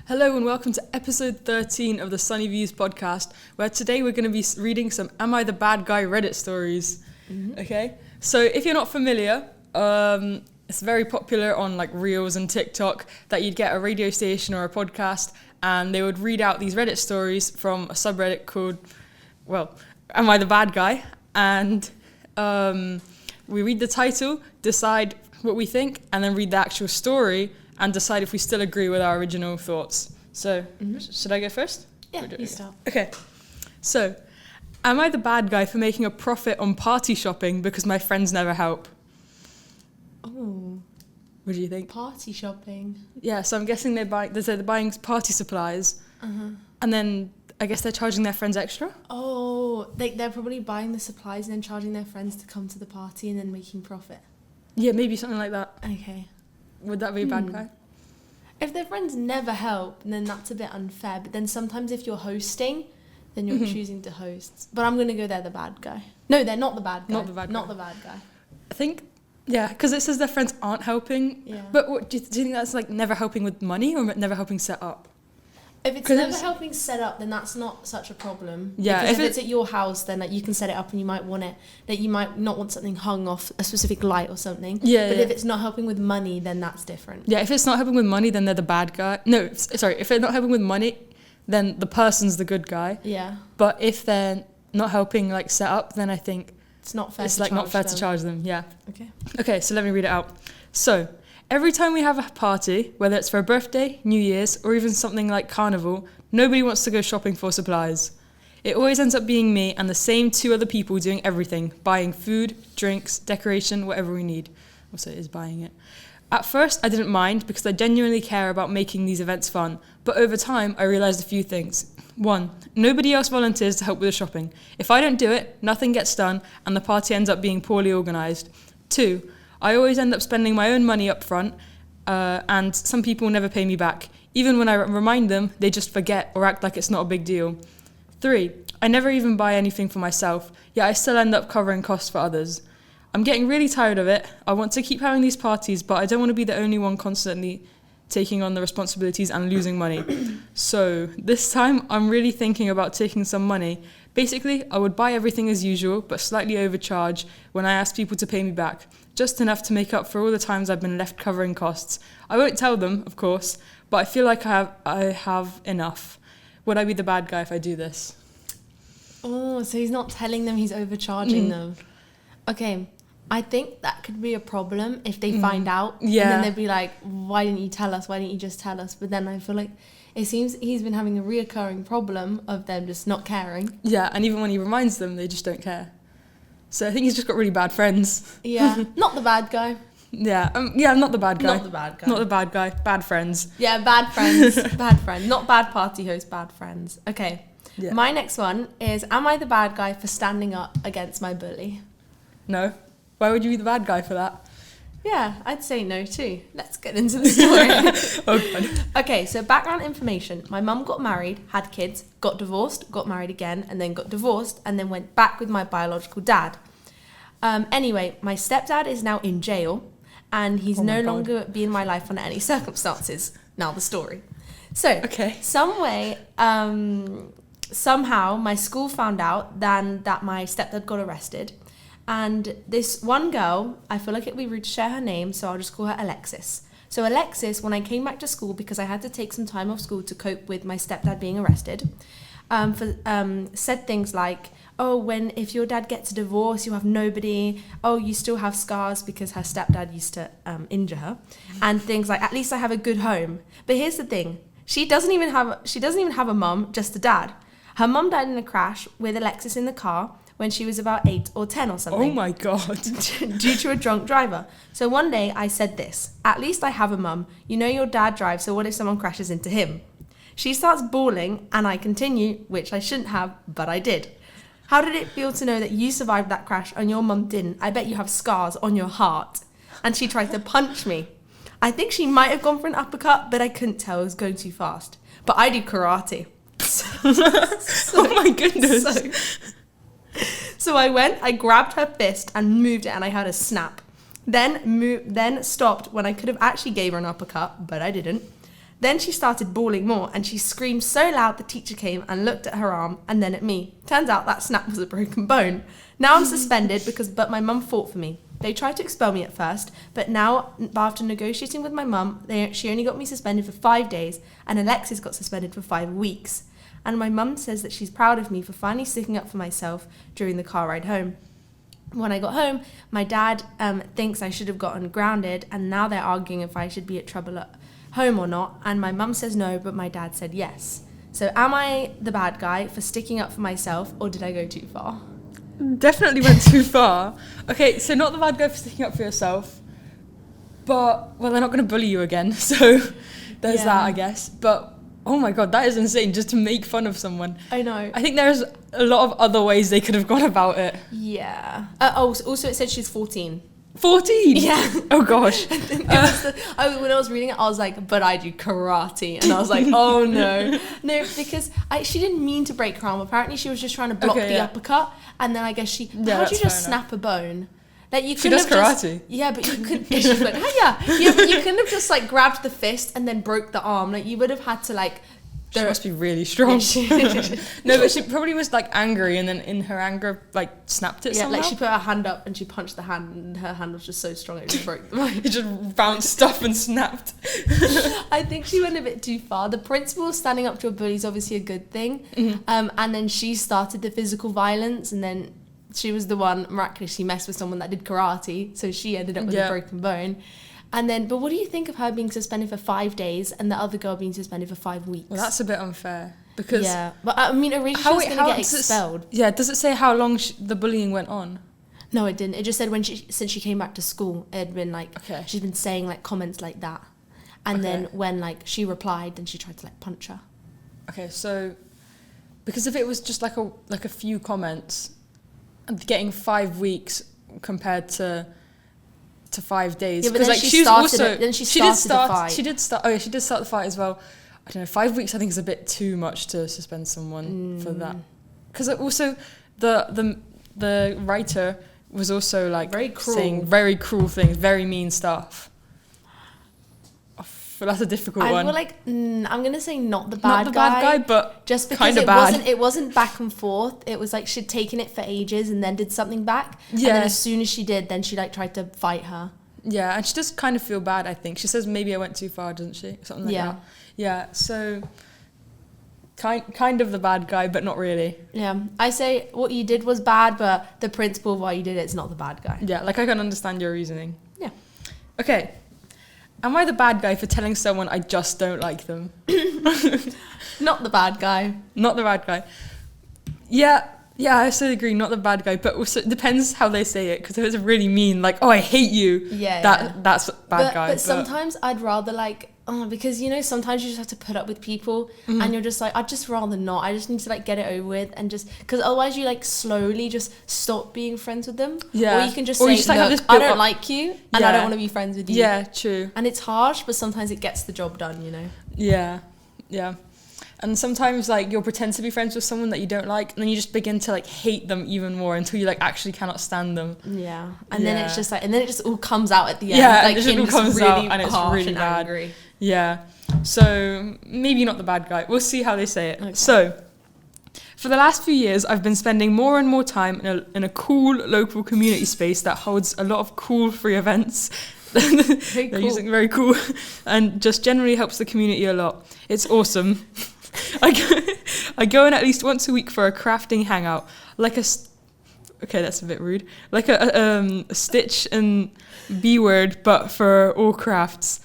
Hello and welcome to episode 13 of the Sunny Views podcast, where today we're going to be reading some Am I the Bad Guy Reddit stories. Okay, so if you're not familiar, it's very popular on like Reels and TikTok that you'd get a radio station or a podcast and they would read out these Reddit stories from a subreddit called, Am I the Bad Guy? And we read the title, decide what we think, and then read the actual story and decide if we still agree with our original thoughts. So, should I go first? Yeah, you start. Okay. So, am I the bad guy for making a profit on party shopping because my friends never help? Oh, What do you think? party shopping. Yeah, so I'm guessing they're buying party supplies, and then I guess they're charging their friends extra? Oh, they're probably buying the supplies and then charging their friends to come to the party and then making profit. Yeah, maybe something like that. Okay. Would that be a bad guy? If their friends never help, then that's a bit unfair. But then sometimes if you're hosting, then you're choosing to host. But I'm going to go they're the bad guy. No, they're not the bad guy. Not the bad guy. Not the bad guy. I think, yeah, because it says their friends aren't helping. Yeah. But what, do you think that's like never helping with money or never helping set up? If it's 'Cause never it's- helping set up, then that's not such a problem. Yeah, Because if if it's at your house, then like you can set it up and you might want it. That you might not want something hung off a specific light or something. Yeah, But yeah. if it's not helping with money, then that's different. Yeah, if it's not helping with money, then they're the bad guy. No, sorry, if they're not helping with money, then the person's the good guy. Yeah, But if they're not helping like set up, then I think it's not fair. it's to like not charge fair them. to charge them. Yeah. Okay. Okay, so let me read it out. So, every time we have a party, whether it's for a birthday, New Year's, or even something like carnival, nobody wants to go shopping for supplies. It always ends up being me and the same two other people doing everything, buying food, drinks, decoration, whatever we need. Also, it is buying it. At first, I didn't mind because I genuinely care about making these events fun, but over time, I realised a few things. 1. Nobody else volunteers to help with the shopping. If I don't do it, nothing gets done, and the party ends up being poorly organised. 2. I always end up spending my own money up front, and some people never pay me back. Even when I remind them, they just forget or act like it's not a big deal. 3. I never even buy anything for myself, yet I still end up covering costs for others. I'm getting really tired of it. I want to keep having these parties, but I don't want to be the only one constantly taking on the responsibilities and losing money. So this time, I'm really thinking about taking some money. Basically, I would buy everything as usual, but slightly overcharge when I ask people to pay me back, just enough to make up for all the times I've been left covering costs. I won't tell them, of course, but I feel like I have enough. Would I be the bad guy if I do this? Oh, so he's not telling them, he's overcharging them. Okay, I think that could be a problem if they find out. Yeah. And then they'd be like, why didn't you tell us? Why didn't you just tell us? But then I feel like it seems he's been having a reoccurring problem of them just not caring. Yeah, and even when he reminds them, they just don't care. So I think he's just got really bad friends. Yeah, not the bad guy. Yeah, not the bad guy. Not the bad guy. Not the bad guy. Bad friends. Yeah, bad friends. Bad friend. Not bad party host, bad friends. Okay. Yeah. My next one is, am I the bad guy for standing up against my bully? No. Why would you be the bad guy for that? Yeah, I'd say no too. Let's get into the story. Oh, God. Okay, so background information. My mum got married, had kids, got divorced, got married again, and then got divorced, and then went back with my biological dad. Anyway, my stepdad is now in jail, and he's Oh my no God. longer be in my life under any circumstances. Now the story. So, Okay. somehow my school found out then that my stepdad got arrested. And this one girl, I feel like it'd be rude to share her name, so I'll just call her Alexis. So Alexis, when I came back to school, because I had to take some time off school to cope with my stepdad being arrested, said things like, oh, if your dad gets a divorce, you have nobody. Oh, you still have scars, because her stepdad used to injure her. And things like, at least I have a good home. But here's the thing. She doesn't even have a mum, just a dad. Her mum died in a crash with Alexis in the car when she was about 8 or 10 or something. Oh, my God. Due to a drunk driver. So one day I said this, at least I have a mum. You know your dad drives, so what if someone crashes into him? She starts bawling and I continue, which I shouldn't have, but I did. How did it feel to know that you survived that crash and your mum didn't? I bet you have scars on your heart. And she tried to punch me. I think she might have gone for an uppercut, but I couldn't tell, it was going too fast. But I do karate. Oh, my goodness. So I grabbed her fist and moved it, and I heard a snap. Then stopped when I could have actually gave her an uppercut, but I didn't. Then she started bawling more, and she screamed so loud the teacher came and looked at her arm and then at me. Turns out that snap was a broken bone. Now I'm suspended but my mum fought for me. They tried to expel me at first, but now, after negotiating with my mum, she only got me suspended for 5 days, and Alexis got suspended for 5 weeks. And my mum says that she's proud of me for finally sticking up for myself during the car ride home. When I got home, my dad thinks I should have gotten grounded, and now they're arguing if I should be at trouble at home or not, and my mum says no, but my dad said yes. So am I the bad guy for sticking up for myself, or did I go too far? Definitely went too far. Okay, so not the bad guy for sticking up for yourself, but, well, they're not going to bully you again, so there's that, I guess. But, oh my god, that is insane, just to make fun of someone. I know. I think there's a lot of other ways they could have gone about it. Yeah. Also it said she's 14. 14? Yeah. Oh gosh. When I was reading it, I was like, but I do karate. And I was like, oh no. No, because she didn't mean to break her arm. Apparently she was just trying to block the uppercut. And then I guess how do you just snap a bone? Like you she does karate. But you could. Yeah, she's like, yeah. Yeah, but you couldn't have just like grabbed the fist and then broke the arm. Like you would have had to like. She must be really strong. No, but she probably was like angry, and then in her anger, like snapped it. Somehow. Like she put her hand up and she punched the hand, and her hand was just so strong it just broke. It just bounced up and snapped. I think she went a bit too far. The principal standing up to a bully is obviously a good thing, and then she started the physical violence, and then she was the one miraculously messed with someone that did karate, so she ended up with a broken bone. And then, but what do you think of her being suspended for 5 days and the other girl being suspended for 5 weeks? Well, that's a bit unfair because but I mean, originally she was going to get expelled. Does it say how long the bullying went on? No, it didn't. It just said since she came back to school, it had been like she's been saying like comments like that, and then when like she replied, then she tried to like punch her. Okay, so because if it was just like a few comments, and getting 5 weeks compared to 5 days. Yeah, but then like she started the fight. She did start the fight as well. I don't know, 5 weeks I think is a bit too much to suspend someone for that. Because also the writer was also like saying very cruel things, very mean stuff. But that's a difficult one. I feel like I'm gonna say not the bad guy, but just because it wasn't back and forth. It was like she'd taken it for ages and then did something back. Yeah. And then as soon as she did, then she like tried to fight her. Yeah, and she does kind of feel bad. I think she says maybe I went too far, doesn't she? Something like that. Yeah. So kind of the bad guy, but not really. Yeah, I say what you did was bad, but the principle of why you did it's not the bad guy. Yeah, like I can understand your reasoning. Yeah. Okay. Am I the bad guy for telling someone I just don't like them? Not the bad guy. Not the bad guy. Yeah, I still agree, not the bad guy, but also it depends how they say it, because if it's really mean, like, oh, I hate you, that's bad guy. But sometimes I'd rather like, because you know, sometimes you just have to put up with people and you're just like, I'd just rather not. I just need to like get it over with and just, because otherwise you like slowly just stop being friends with them. Yeah. Or you can just say, just, like, look, I don't like you and I don't want to be friends with you. Yeah, true. And it's harsh, but sometimes it gets the job done, you know? Yeah. And sometimes like you'll pretend to be friends with someone that you don't like, and then you just begin to like hate them even more until you like actually cannot stand them. Yeah. And then it's just like, and then it just all comes out at the end. Yeah, like, it just all comes out and it's really bad. Angry. Yeah. So maybe not the bad guy. We'll see how they say it. Okay. So for the last few years, I've been spending more and more time in a cool local community space that holds a lot of cool free events. Very cool. Using very cool, and just generally helps the community a lot. It's awesome. I go in at least once a week for a crafting hangout, like okay, that's a bit rude, like a Stitch and B word, but for all crafts.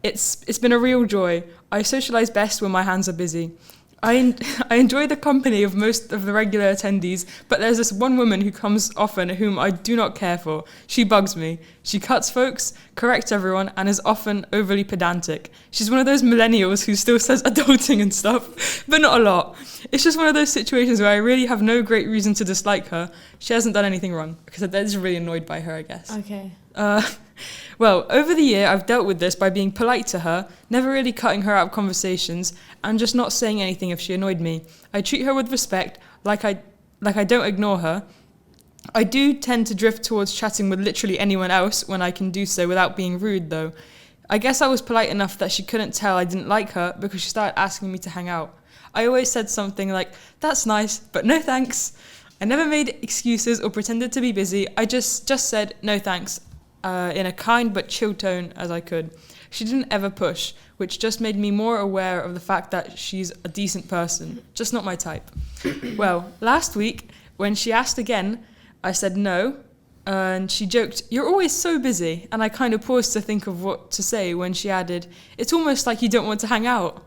It's been a real joy. I socialise best when my hands are busy. I enjoy the company of most of the regular attendees, but there's this one woman who comes often whom I do not care for. She bugs me. She cuts folks, corrects everyone, and is often overly pedantic. She's one of those millennials who still says adulting and stuff, but not a lot. It's just one of those situations where I really have no great reason to dislike her. She hasn't done anything wrong, because I'm just really annoyed by her, I guess. Okay. Well, over the year, I've dealt with this by being polite to her, never really cutting her out of conversations, and just not saying anything if she annoyed me. I treat her with respect, like I don't ignore her. I do tend to drift towards chatting with literally anyone else when I can do so without being rude, though. I guess I was polite enough that she couldn't tell I didn't like her because she started asking me to hang out. I always said something like, "That's nice, but no thanks." I never made excuses or pretended to be busy. I just said no thanks in a kind but chill tone as I could. She didn't ever push, which just made me more aware of the fact that she's a decent person, just not my type. Well, last week, when she asked again, I said no, and she joked, "You're always so busy," and I kind of paused to think of what to say when she added, "It's almost like you don't want to hang out."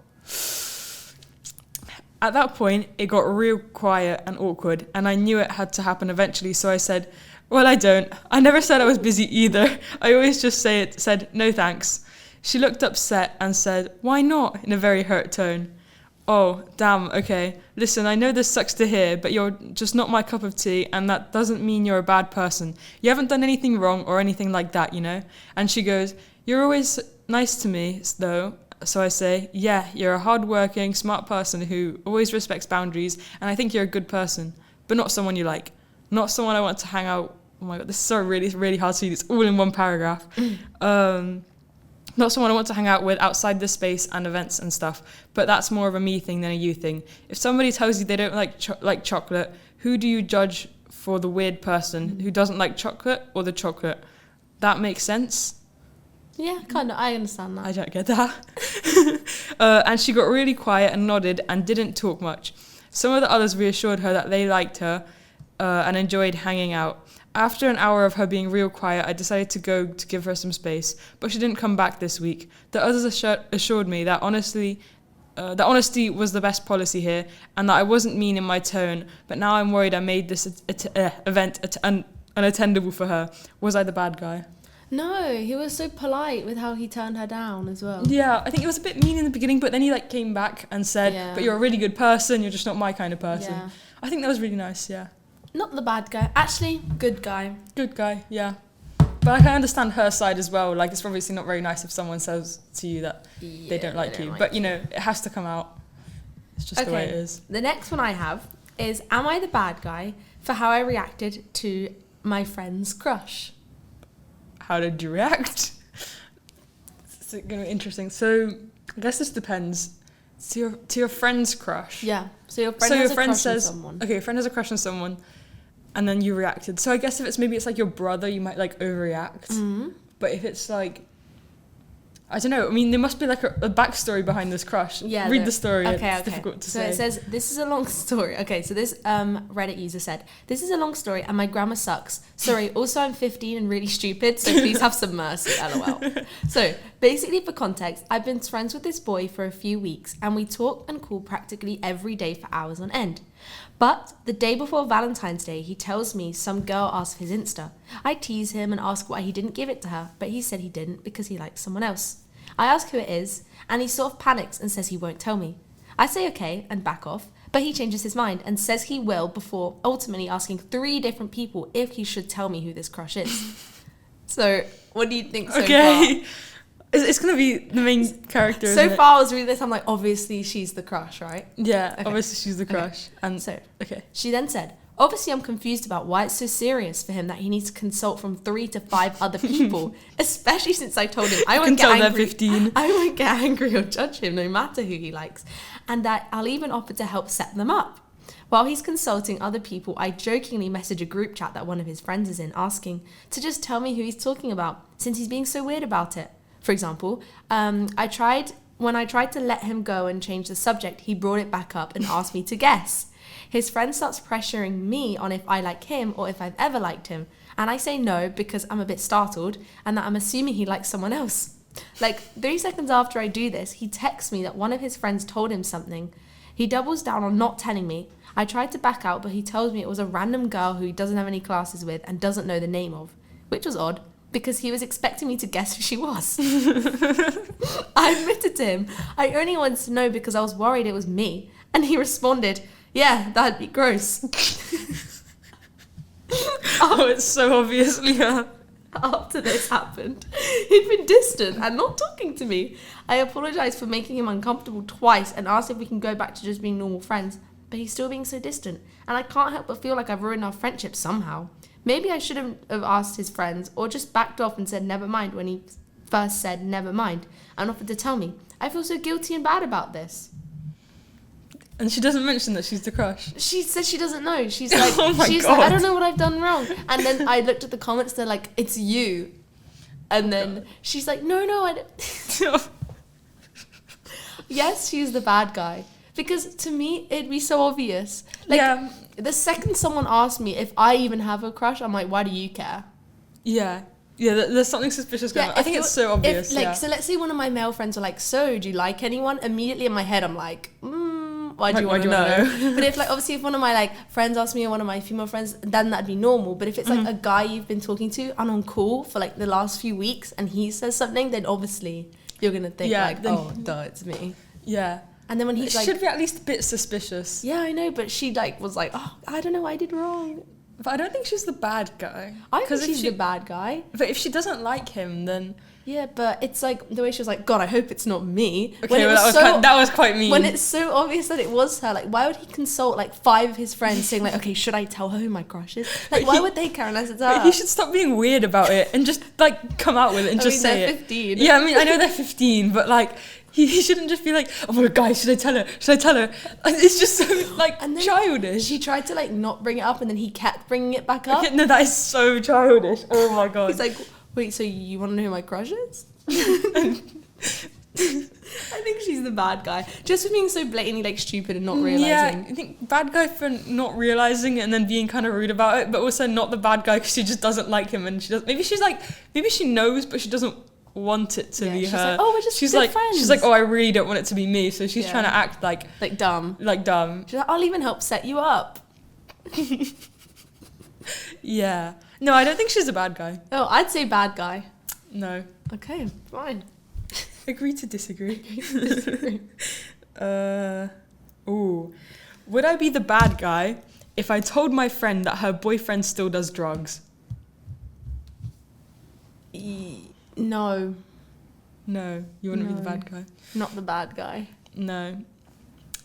At that point, it got real quiet and awkward, and I knew it had to happen eventually, so I said, "Well, I don't. I never said I was busy either. I always just said no thanks." She looked upset and said, "Why not?" in a very hurt tone. Oh, damn, okay. Listen, I know this sucks to hear, but you're just not my cup of tea, and that doesn't mean you're a bad person. You haven't done anything wrong or anything like that, you know? And she goes, "You're always nice to me, though." So I say, "Yeah, you're a hard-working, smart person who always respects boundaries, and I think you're a good person, but not someone you like. Not someone I want to hang out." Oh my God, this is so really hard to read. It's all in one paragraph. Not someone I want to hang out with outside this space and events and stuff, but that's more of a me thing than a you thing. If somebody tells you they don't like chocolate, who do you judge for the weird person who doesn't like chocolate or the chocolate? That makes sense? Yeah, kind of. I understand that. I don't get that. And she got really quiet and nodded and didn't talk much. Some of the others reassured her that they liked her and enjoyed hanging out. After an hour of her being real quiet, I decided to go to give her some space, but she didn't come back this week. The others assured me that honesty was the best policy here, and that I wasn't mean in my tone, but now I'm worried I made this event unattendable for her. Was I the bad guy? No, he was so polite with how he turned her down as well. Yeah, I think it was a bit mean in the beginning, but then he came back and said, Yeah. "But you're a really good person, you're just not my kind of person." Yeah. I think that was really nice, yeah. Not the bad guy. Actually, good guy. Good guy, yeah. But I can understand her side as well. Like, it's obviously not very nice if someone says to you that they don't like you. But, you know, it has to come out. It's just the way it is. The next one I have is, am I the bad guy for how I reacted to my friend's crush? How did you react? It's going to be interesting. So, I guess this depends. To your friend's crush. Yeah. So your friend has a crush on someone. Okay, your friend has a crush on someone, and then you reacted. So I guess if it's like your brother, you might overreact. Mm-hmm. But if it's I don't know. I mean, there must be a backstory behind this crush. Yeah. Read the story. Okay. It's difficult to say. So it says, this is a long story. Okay, so this Reddit user said, "This is a long story and my grammar sucks. Sorry, also I'm 15 and really stupid, so please have some mercy, lol." So basically, for context, I've been friends with this boy for a few weeks and we talk and call practically every day for hours on end. But the day before Valentine's Day, he tells me some girl asked for his Insta. I tease him and ask why he didn't give it to her, but he said he didn't because he likes someone else. I ask who it is, and he sort of panics and says he won't tell me. I say okay and back off, but he changes his mind and says he will before ultimately asking 3 different people if he should tell me who this crush is. So, what do you think so far? It's going to be the main character, So isn't far, I was reading this, I'm like, obviously she's the crush, right? Yeah, Okay. obviously she's the crush. And So, okay. she then said, obviously I'm confused about why it's so serious for him that he needs to consult from 3 to 5 other people, especially since I told him I won't get angry. 15. I won't get angry or judge him no matter who he likes, and that I'll even offer to help set them up. While he's consulting other people, I jokingly message a group chat that one of his friends is in, asking to just tell me who he's talking about, since he's being so weird about it. For example, when I tried to let him go and change the subject, he brought it back up and asked me to guess. His friend starts pressuring me on if I like him or if I've ever liked him. And I say no because I'm a bit startled and that I'm assuming he likes someone else. 3 seconds after I do this, he texts me that one of his friends told him something. He doubles down on not telling me. I tried to back out, but he tells me it was a random girl who he doesn't have any classes with and doesn't know the name of, which was odd because he was expecting me to guess who she was. I admitted to him I only wanted to know because I was worried it was me. And he responded, "Yeah, that'd be gross." Oh, it's so obviously her. After this happened, he'd been distant and not talking to me. I apologized for making him uncomfortable twice and asked if we can go back to just being normal friends, but he's still being so distant, and I can't help but feel like I've ruined our friendship somehow. Maybe I shouldn't have asked his friends or just backed off and said never mind when he first said, never mind, and offered to tell me. I feel so guilty and bad about this. And she doesn't mention that she's the crush. She says she doesn't know. She's like, Oh my she's God. like, I don't know what I've done wrong. And then I looked at the comments, they're like, it's you. And then she's like, no, I don't. Yes, she's the bad guy. Because to me, it'd be so obvious. Like, Yeah. the second someone asks me if I even have a crush, I'm like, why do you care? Yeah. Yeah, there's something suspicious going on. I if think it's you're- so obvious. If, like, yeah. so let's say one of my male friends are like, so do you like anyone? Immediately in my head, I'm like, why do you Why want to do you know? wanna know? But if, like, obviously if one of my, like, friends asks me or one of my female friends, then that'd be normal. But if it's, like, Mm-hmm. a guy you've been talking to and on call for, like, the last few weeks and he says something, then obviously you're going to think, Yeah, like, then- oh, duh, it's me. Yeah. And then when It he's like, should be at least a bit suspicious. yeah, I know, but she, like, was like, oh, I don't know what I did wrong. But I don't think she's the bad guy. I think 'Cause if she's she- the bad guy. But if she doesn't like him, then... Yeah, but it's like the way she was like, God, I hope it's not me. Okay, well, that was quite mean. When it's so obvious that it was her, like, why would he consult like 5 of his friends saying like, okay, should I tell her who my crush is? Like, But why he- would they care unless it's But her? he should stop being weird about it and just, like, come out with it and I just mean, say they're it. 15. Yeah, I mean, I know they're 15, but, like, he shouldn't just be like, oh my God, guys, should I tell her? Should I tell her? It's just so, like, And then childish. She tried to like not bring it up, and then he kept bringing it back up. Okay, no, that is so childish. Oh my God. He's like, wait, so you want to know who my crush is? I think she's the bad guy, just for being so blatantly like stupid and not realizing. Yeah, I think bad guy for not realizing it and then being kind of rude about it, but also not the bad guy because she just doesn't like him and she does. Maybe she knows, but she doesn't want it to Yeah, be she's her. like, oh, we're just she's good like, friends. she's like, oh, I really don't want it to be me, so she's Yeah. trying to act like dumb. dumb. She's like, I'll even help set you up. Yeah. No, I don't think she's a bad guy. Oh, I'd say bad guy. No. Okay, fine. Agree to disagree. Ooh. Would I be the bad guy if I told my friend that her boyfriend still does drugs? No, No. You want to be the No. bad guy? not the bad guy. No.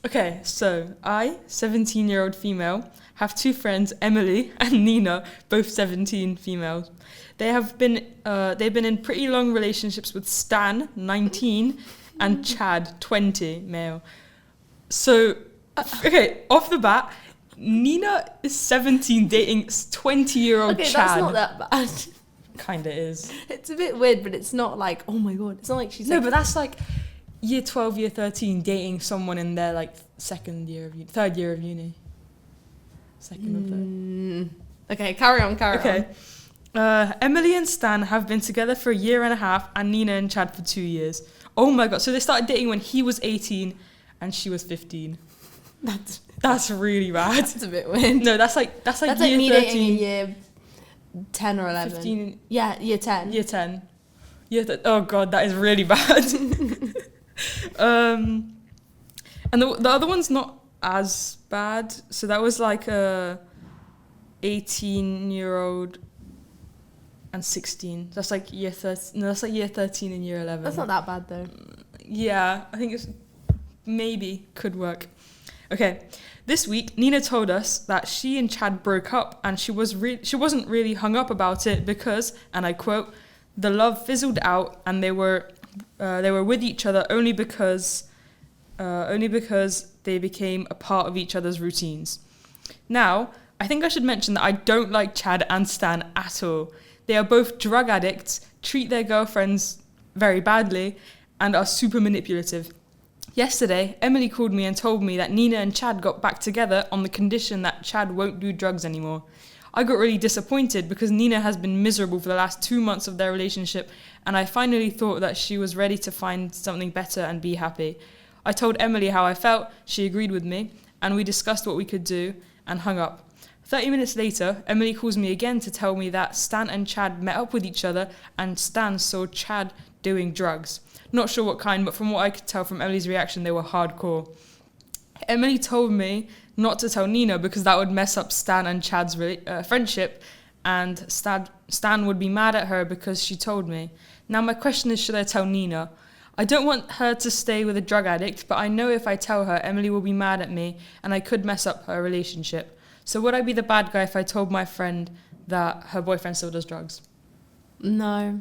Okay, so I, 17-year-old female, have 2 friends, Emily and Nina, both 17 females. They've been in pretty long relationships with Stan, 19, and Chad, 20, male. So, okay, off the bat, Nina is 17 dating 20-year-old Okay, Chad. that's not that bad. Kinda is. It's a bit weird, but it's not like, oh my God. It's not like she's No, like, but that's like year 12, year 13 dating someone in their like third year of uni. Second or third. Okay, carry on. Okay. Emily and Stan have been together for a year and a half, and Nina and Chad for 2 years. Oh my God! So they started dating when he was 18 and she was 15. That's really bad. That's a bit weird. No, that's like That's year like me 13, dating in year 10 or 11. 15, Yeah, year 10. year 10. Oh God, that is really bad. And the other one's not as bad. So that was like a 18-year-old and 16. That's like year 13. No, that's like year 13 and year 11. That's not that bad though. Yeah, I think it's maybe could work. Okay, this week Nina told us that she and Chad broke up, and she wasn't really hung up about it because, and I quote, the love fizzled out, and they were with each other only because they became a part of each other's routines. Now, I think I should mention that I don't like Chad and Stan at all. They are both drug addicts, treat their girlfriends very badly, and are super manipulative. Yesterday, Emily called me and told me that Nina and Chad got back together on the condition that Chad won't do drugs anymore. I got really disappointed because Nina has been miserable for the last 2 months of their relationship, and I finally thought that she was ready to find something better and be happy. I told Emily how I felt, she agreed with me, and we discussed what we could do and hung up. 30 minutes later, Emily calls me again to tell me that Stan and Chad met up with each other and Stan saw Chad doing drugs. Not sure what kind, but from what I could tell from Emily's reaction, they were hardcore. Emily told me not to tell Nina because that would mess up Stan and Chad's friendship, and Stan would be mad at her because she told me. Now my question is, should I tell Nina? I don't want her to stay with a drug addict, but I know if I tell her, Emily will be mad at me and I could mess up her relationship. So would I be the bad guy if I told my friend that her boyfriend still does drugs? No.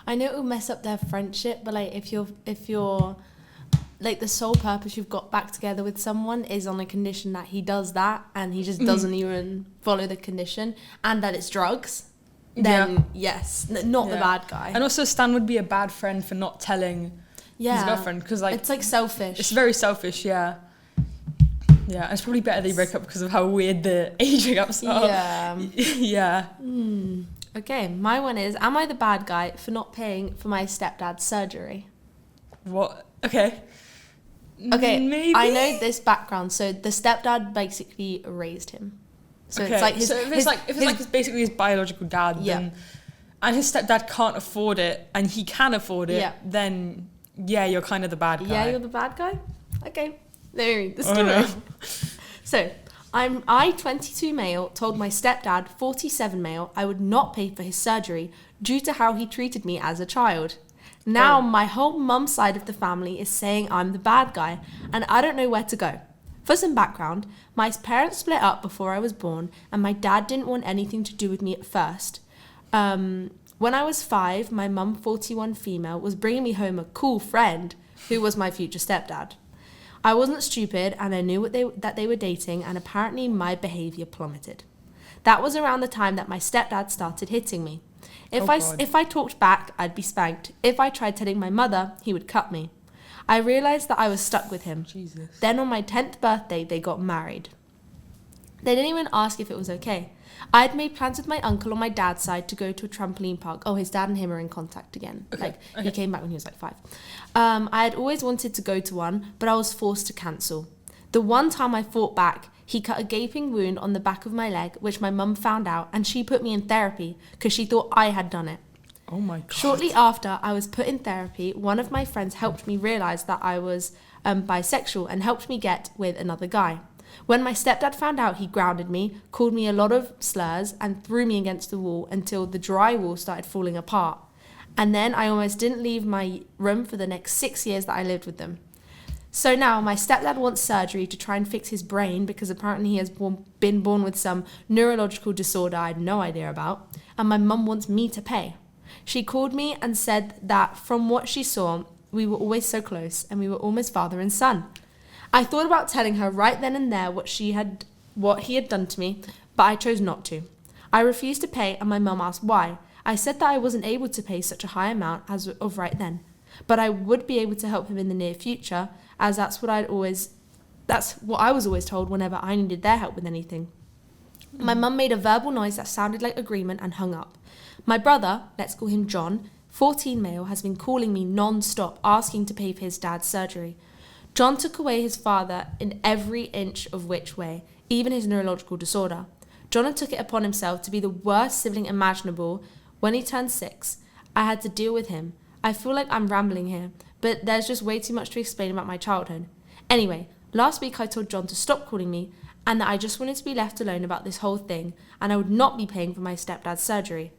I know it will mess up their friendship, but like if you're like the sole purpose you've got back together with someone is on a condition that he does that and he just doesn't even follow the condition, and that it's drugs, then yes, not the bad guy. And also Stan would be a bad friend for not telling his girlfriend, because like it's like selfish. It's very selfish, yeah. Yeah, and it's probably better they break up because of how weird the aging ups are. Yeah. Yeah. Okay, my one is, am I the bad guy for not paying for my stepdad's surgery? What? Okay. Okay, Maybe. I know this background. So the stepdad basically raised him. So Okay. it's like if it's basically his biological dad, then, and his stepdad can't afford it and he can afford it, then yeah, you're kind of the bad guy. Yeah, you're the bad guy? Okay. Let me read the story. Oh, no. So, I, 22 male, told my stepdad, 47 male, I would not pay for his surgery due to how he treated me as a child. Now, my whole mum's side of the family is saying I'm the bad guy, and I don't know where to go. For some background, my parents split up before I was born, and my dad didn't want anything to do with me at first. When I was 5, my mum, 41 female, was bringing me home a cool friend who was my future stepdad. I wasn't stupid, and I knew that they were dating, and apparently my behaviour plummeted. That was around the time that my stepdad started hitting me. If I talked back, I'd be spanked. If I tried telling my mother, he would cut me. I realised that I was stuck with him. Jesus. Then on my 10th birthday, they got married. They didn't even ask if it was okay. I had made plans with my uncle on my dad's side to go to a trampoline park. Oh, his dad and him are in contact again. He came back when he was like 5. I had always wanted to go to one, but I was forced to cancel. The one time I fought back, he cut a gaping wound on the back of my leg, which my mum found out, and she put me in therapy because she thought I had done it. Oh my God. Shortly after I was put in therapy, one of my friends helped me realise that I was bisexual and helped me get with another guy. When my stepdad found out, he grounded me, called me a lot of slurs, and threw me against the wall until the drywall started falling apart. And then I almost didn't leave my room for the next 6 years that I lived with them. So now my stepdad wants surgery to try and fix his brain because apparently he has been born with some neurological disorder I had no idea about, and my mum wants me to pay. She called me and said that from what she saw, we were always so close and we were almost father and son. I thought about telling her right then and there what he had done to me, but I chose not to. I refused to pay, and my mum asked why. I said that I wasn't able to pay such a high amount as of right then, but I would be able to help him in the near future, as that's what I was always told whenever I needed their help with anything. My mum made a verbal noise that sounded like agreement and hung up. My brother, let's call him John, 14 male, has been calling me non-stop asking to pay for his dad's surgery. John took away his father in every inch of which way, even his neurological disorder. John took it upon himself to be the worst sibling imaginable. When he turned 6, I had to deal with him. I feel like I'm rambling here, but there's just way too much to explain about my childhood. Anyway, last week I told John to stop calling me and that I just wanted to be left alone about this whole thing, and I would not be paying for my stepdad's surgery.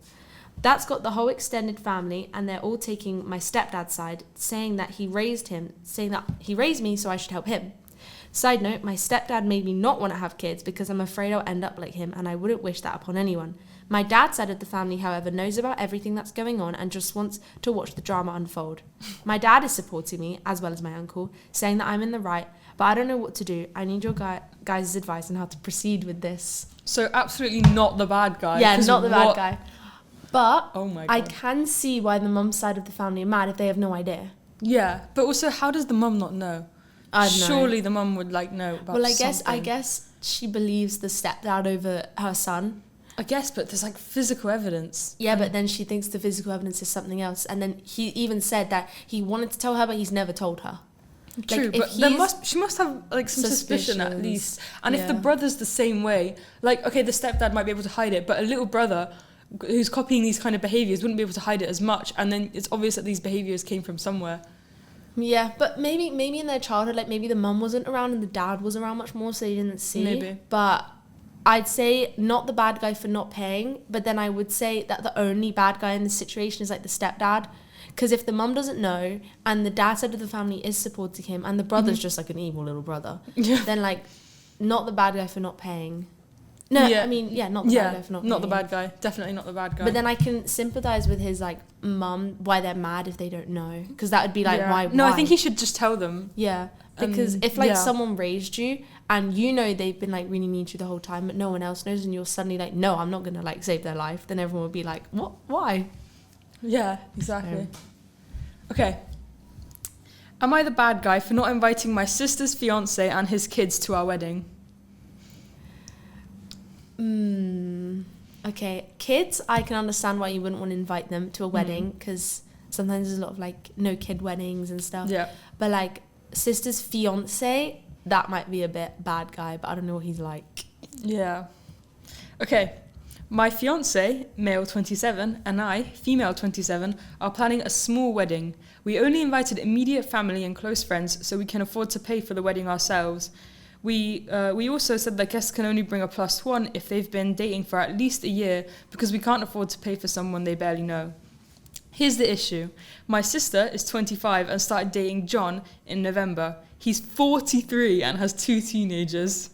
That's got the whole extended family, and they're all taking my stepdad's side, saying that he raised me so I should help him. Side note, my stepdad made me not want to have kids because I'm afraid I'll end up like him, and I wouldn't wish that upon anyone. My dad's side of the family, however, knows about everything that's going on and just wants to watch the drama unfold. My dad is supporting me, as well as my uncle, saying that I'm in the right, but I don't know what to do. I need your guys' advice on how to proceed with this. So absolutely not the bad guy. Yeah, not the bad guy. But oh my God. I can see why the mum's side of the family are mad if they have no idea. Yeah, but also how does the mum not know? I don't know. Surely the mum would know about something. I guess she believes the stepdad over her son. I guess, but there's physical evidence. Yeah, but then she thinks the physical evidence is something else. And then he even said that he wanted to tell her, but he's never told her. True, but she must have some suspicion at least. And if the brother's the same way, okay, the stepdad might be able to hide it, but a little brother who's copying these kind of behaviours wouldn't be able to hide it as much, and then it's obvious that these behaviours came from somewhere. Yeah, but maybe in their childhood, maybe the mum wasn't around and the dad was around much more, so they didn't see. Maybe. But I'd say not the bad guy for not paying, but then I would say that the only bad guy in this situation is the stepdad. Because if the mum doesn't know and the dad side of the family is supporting him and the brother's just an evil little brother, then not the bad guy for not paying. No, Yeah. I mean, yeah, not the bad guy for not not the paying. bad guy. Definitely not the bad guy. But then I can sympathize with his like mum, why they're mad if they don't know, because that would be like, Yeah. why? No, why? I think he should just tell them. Yeah, because if like yeah. someone raised you and you know they've been like really mean to you the whole time, but no one else knows, and you're suddenly like, no, I'm not gonna like save their life, then everyone would be like, what? Why? Yeah, exactly. Okay. Am I the bad guy for not inviting my sister's fiance and his kids to our wedding? Okay, kids, I can understand why you wouldn't want to invite them to a wedding, because sometimes there's a lot of like no kid weddings and stuff. Yeah. But like sister's fiance, that might be a bit bad guy, but I don't know what he's like. Yeah. Okay. My fiance, male 27, and I, female 27, are planning a small wedding. We only invited immediate family and close friends so we can afford to pay for the wedding ourselves. We also said that guests can only bring a +1 if they've been dating for at least a year, because we can't afford to pay for someone they barely know. Here's the issue. My sister is 25 and started dating John in November. He's 43 and has 2 teenagers.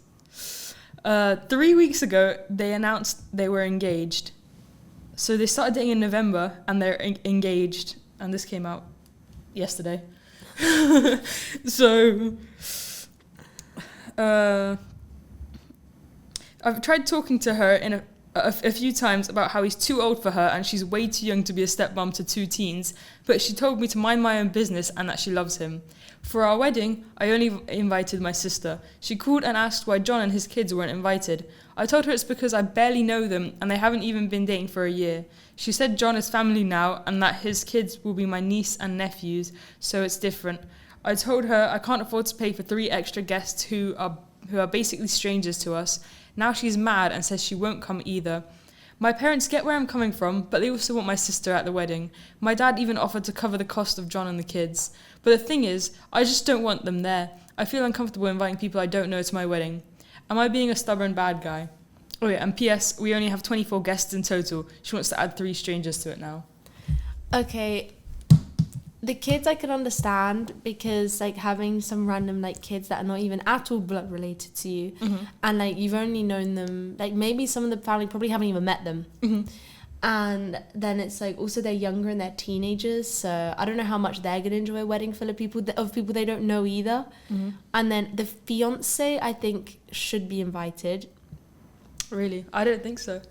3 weeks ago, they announced they were engaged. So they started dating in November and they're engaged. And this came out yesterday. So I've tried talking to her in a few times about how he's too old for her and she's way too young to be a stepmom to 2 teens, but she told me to mind my own business and that she loves him. For our wedding, I only invited my sister. She called and asked why John and his kids weren't invited. I told her it's because I barely know them and they haven't even been dating for a year. She said John is family now and that his kids will be my niece and nephews, so it's different. I told her I can't afford to pay for 3 extra guests who are basically strangers to us. Now she's mad and says she won't come either. My parents get where I'm coming from, but they also want my sister at the wedding. My dad even offered to cover the cost of John and the kids. But the thing is, I just don't want them there. I feel uncomfortable inviting people I don't know to my wedding. Am I being a stubborn bad guy? Oh yeah, and P.S. we only have 24 guests in total. She wants to add 3 strangers to it now. Okay, the kids I can understand, because like having some random like kids that are not even at all blood related to you, and like you've only known them, like maybe some of the family probably haven't even met them, and then it's like also they're younger and they're teenagers, so I don't know how much they're gonna enjoy a wedding full of people they don't know either. And then the fiance I think should be invited. Really? I don't think so.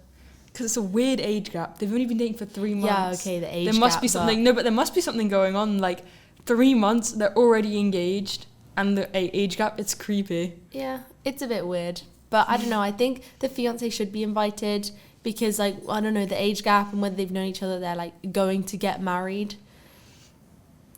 Because it's a weird age gap. They've only been dating for 3 months. Yeah, okay, the age There must gap, be something. No, but there must be something going on. Like 3 months, they're already engaged, and the age gap. It's creepy. Yeah, it's a bit weird, but I don't know. I think the fiance should be invited because, like, I don't know, the age gap and whether they've known each other. They're like going to get married,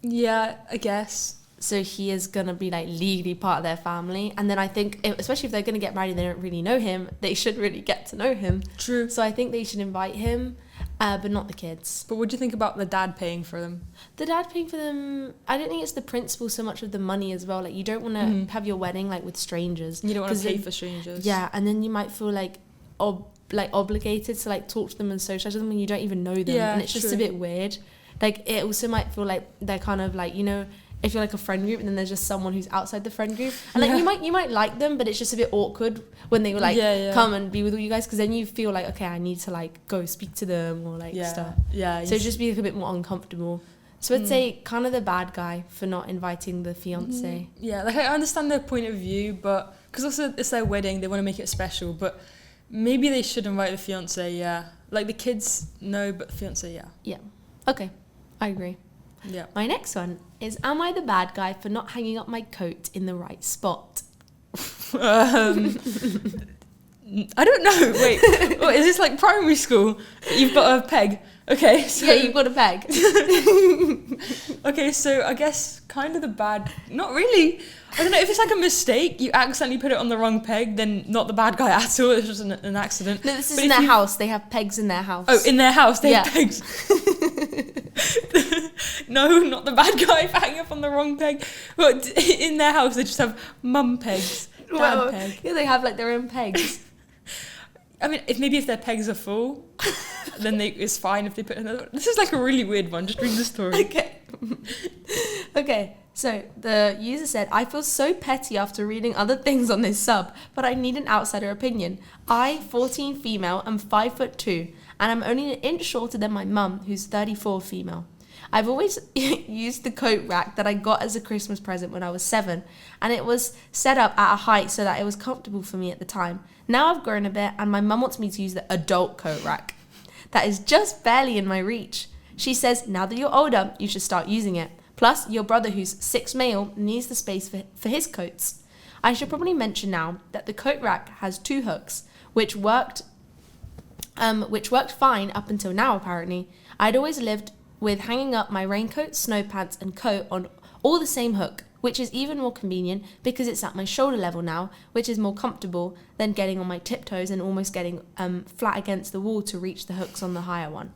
Yeah, I guess. so he is gonna be like legally part of their family. And then I think, especially if they're gonna get married and they don't really know him, they should really get to know him. True. So I think they should invite him, but not the kids. But what do you think about the dad paying for them? The dad paying for them, I don't think it's the principle so much of the money as well. Like, you don't want to have your wedding like with strangers. You don't want to 'Cause pay then- for strangers. Yeah, and then you might feel like obligated to like talk to them and socialize with them when you don't even know them, Yeah, and it's just a true. bit weird. Like, it also might feel like they're kind of like, you know, if you're like a friend group and then there's just someone who's outside the friend group, and like Yeah. you might like them, but it's just a bit awkward when they were like Yeah. come and be with all you guys, because then you feel like, okay, I need to like go speak to them or like Yeah. stuff. Yeah. So just be like a bit more uncomfortable. So I'd say kind of the bad guy for not inviting the fiance. Yeah, like I understand their point of view, but because also it's their wedding, they want to make it special. But maybe they should invite the fiance. Yeah, like the kids, no, but the fiance, yeah. Yeah. Okay, I agree. Yeah. My next one is, am I the bad guy for not hanging up my coat in the right spot? I don't know. Wait, what, is this like primary school? You've got a peg. Okay. So, Yeah, you've got a peg. Okay, so I guess kind of the bad. Not really. I don't know if it's like a mistake. You accidentally put it on the wrong peg. Then not the bad guy at all. It's just an accident. No, this is But in if their you- house. They have pegs in their house. Oh, in their house they have Yeah. pegs. No, not the bad guy for hanging up on the wrong peg. But in their house they just have mum pegs, dad Well, peg. yeah, they have like their own pegs. I mean, if their pegs are full, then it's fine if they put another one. This is like a really weird one. Just read the story. Okay. Okay. So the user said, I feel so petty after reading other things on this sub, but I need an outsider opinion. I, 14 female, am 5'2", and I'm only an inch shorter than my mum, who's 34 female. I've always used the coat rack that I got as a Christmas present when I was 7, and it was set up at a height so that it was comfortable for me at the time. Now I've grown a bit, and my mum wants me to use the adult coat rack. That is just barely in my reach. She says, now that you're older, you should start using it. Plus, your brother, who's 6 male, needs the space for his coats. I should probably mention now that the coat rack has 2 hooks, which worked fine up until now, apparently. I'd always lived with hanging up my raincoat, snow pants, and coat on all the same hook, which is even more convenient because it's at my shoulder level now, which is more comfortable than getting on my tiptoes and almost getting flat against the wall to reach the hooks on the higher one.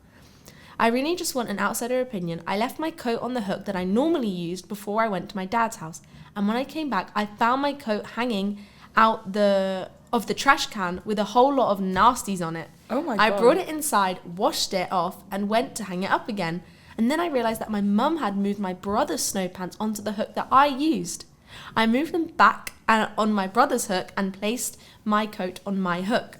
I really just want an outsider opinion. I left my coat on the hook that I normally used before I went to my dad's house, and when I came back, I found my coat hanging out of the trash can with a whole lot of nasties on it. Oh my God. I brought it inside, washed it off, and went to hang it up again. And then I realised that my mum had moved my brother's snow pants onto the hook that I used. I moved them back on my brother's hook and placed my coat on my hook.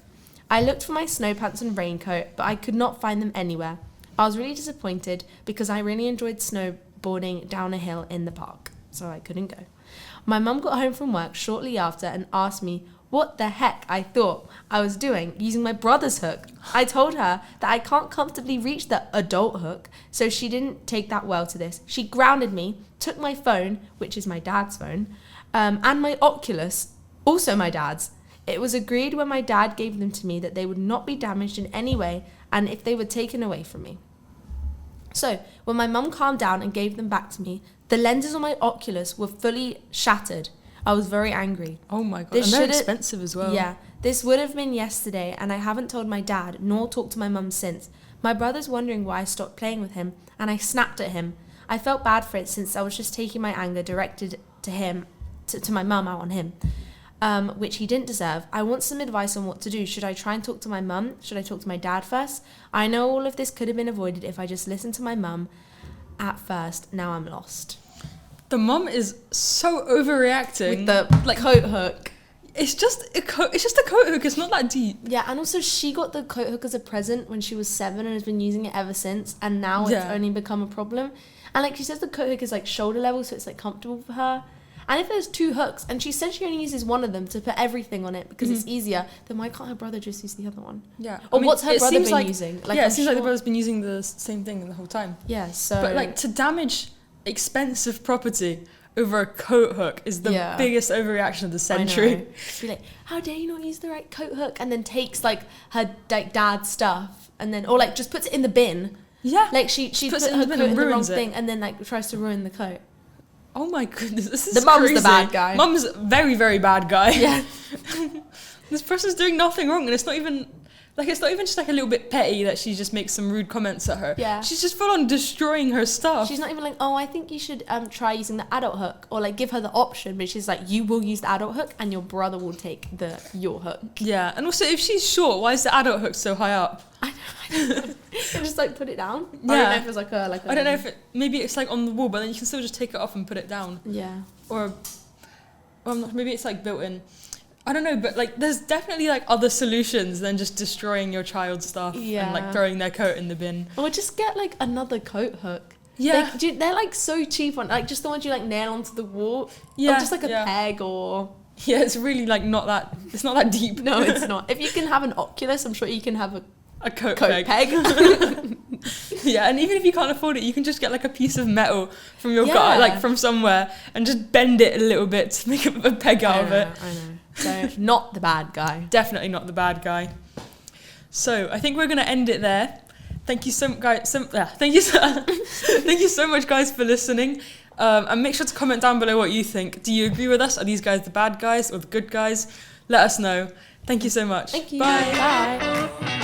I looked for my snow pants and raincoat, but I could not find them anywhere. I was really disappointed because I really enjoyed snowboarding down a hill in the park, so I couldn't go. My mum got home from work shortly after and asked me what the heck I thought I was doing using my brother's hook. I told her that I can't comfortably reach the adult hook, so she didn't take that well to this. She grounded me, took my phone, which is my dad's phone, and my Oculus, also my dad's. It was agreed when my dad gave them to me that they would not be damaged in any way and if they were taken away from me. So, when my mum calmed down and gave them back to me, the lenses on my Oculus were fully shattered. I was very angry. Oh my God, and they're expensive as well. Yeah, this would have been yesterday, and I haven't told my dad nor talked to my mum since. My brother's wondering why I stopped playing with him, and I snapped at him. I felt bad for it since I was just taking my anger directed to him, to my mum out on him, which he didn't deserve. I want some advice on what to do. Should I try and talk to my mum? Should I talk to my dad first? I know all of this could have been avoided if I just listened to my mum at first. Now I'm lost. The mum is so overreacting. With the coat hook. It's just a coat hook. It's not that deep. Yeah, and also she got the coat hook as a present when she was 7 and has been using it ever since, and now it's only become a problem. And like she says, the coat hook is like shoulder level, so it's like comfortable for her. And if there's 2 hooks, and she said she only uses one of them to put everything on it because it's easier, then why can't her brother just use the other one? Yeah. Or what's her brother been using? Like, it seems like the brother's been using the same thing the whole time. Yeah, so... But like, to damage expensive property over a coat hook is the biggest overreaction of the century. I know. She'd be like, how dare you not use the right coat hook? And then takes like her dad's stuff and then, or like just puts it in the bin. Yeah. Like she puts her coat in the wrong thing and then like tries to ruin the coat. Oh my goodness, this is the mum's crazy. the bad guy. Mum's very, very bad guy. Yeah. This person's doing nothing wrong, and it's not even just like a little bit petty that she just makes some rude comments at her. Yeah. She's just full on destroying her stuff. She's not even like, oh, I think you should try using the adult hook, or like give her the option, but she's like, you will use the adult hook and your brother will take your hook. Yeah, and also if she's short, why is the adult hook so high up? I know. Just like put it down. Yeah. I don't know if it's like a I don't know if maybe it's like on the wall, but then you can still just take it off and put it down. Yeah. Or I'm not, maybe it's like built in. I don't know, but like there's definitely like other solutions than just destroying your child's stuff and like throwing their coat in the bin. Or just get like another coat hook. Yeah. They're like so cheap on like just the ones you like nail onto the wall. Yeah. Or just like a peg or... Yeah, it's really like it's not that deep. No, it's not. If you can have an Oculus, I'm sure you can have a coat peg. Yeah, and even if you can't afford it, you can just get like a piece of metal from your guy, like from somewhere, and just bend it a little bit to make a peg out of it. I know. So not the bad guy. Definitely not the bad guy. So I think we're gonna end it there. Thank you so much, guys. Thank you so much, guys, for listening. And make sure to comment down below what you think. Do you agree with us? Are these guys the bad guys or the good guys? Let us know. Thank you so much. Thank you. Bye. Bye.